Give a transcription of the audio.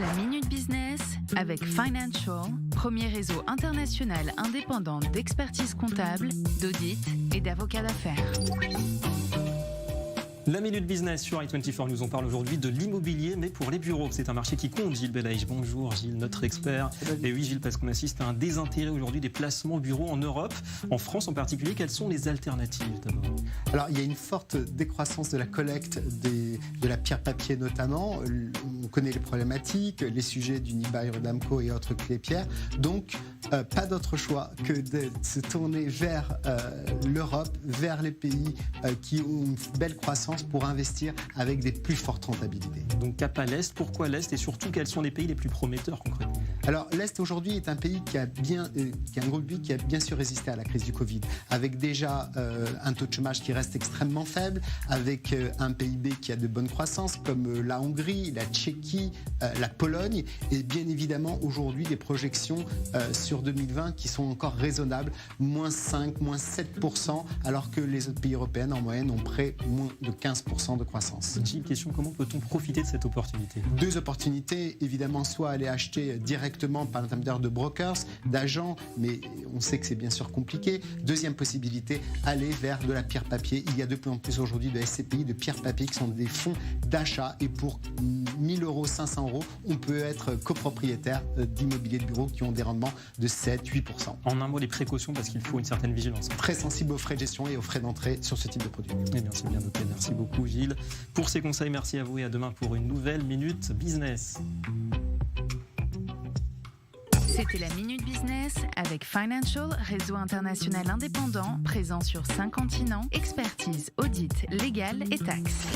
La Minute Business avec Financial, premier réseau international indépendant d'expertise comptable, d'audit et d'avocats d'affaires. La Minute Business sur i24 News, on parle aujourd'hui de l'immobilier, mais pour les bureaux. C'est un marché qui compte, Gilles Belaïch. Bonjour Gilles, notre expert. Et oui Gilles, parce qu'on assiste à un désintérêt aujourd'hui des placements bureaux en Europe, en France en particulier. Quelles sont les alternatives d'abord ? Alors il y a une forte décroissance de la collecte de la pierre papier notamment. On connaît les problématiques, les sujets d'Unibail, Rodamco et autres clés-pierres. Donc pas d'autre choix que de se tourner vers l'Europe, vers les pays qui ont une belle croissance pour investir avec des plus fortes rentabilités. Donc cap à l'Est, pourquoi l'Est et surtout quels sont les pays les plus prometteurs concrètement ? Alors l'Est aujourd'hui est un pays qui a un groupe pays qui a bien su résister à la crise du Covid, avec déjà un taux de chômage qui reste extrêmement faible, avec un PIB qui a de bonnes croissances comme la Hongrie, la Tchéquie, la Pologne, et bien évidemment aujourd'hui des projections sur 2020 qui sont encore raisonnables, moins 5, moins 7%, alors que les autres pays européens en moyenne ont près moins de 15% de croissance. Gilles, question, comment peut-on profiter de cette opportunité ? Deux opportunités, évidemment, soit aller acheter directement par l'intermédiaire de brokers, d'agents, mais on sait que c'est bien sûr compliqué. Deuxième possibilité, aller vers de la pierre papier. Il y a de plus en plus aujourd'hui de SCPI, de pierre papier qui sont des fonds d'achat et pour 1000 euros, 500 euros, on peut être copropriétaire d'immobilier de bureau qui ont des rendements de 7-8%. En un mot, les précautions parce qu'il faut une certaine vigilance. Très sensible aux frais de gestion et aux frais d'entrée sur ce type de produit. Eh bien, c'est bien noté. Merci beaucoup Gilles pour ces conseils. Merci à vous et à demain pour une nouvelle Minute Business. C'était la Minute Business avec Financial, réseau international indépendant, présent sur 5 continents, expertise, audit, légal et taxes.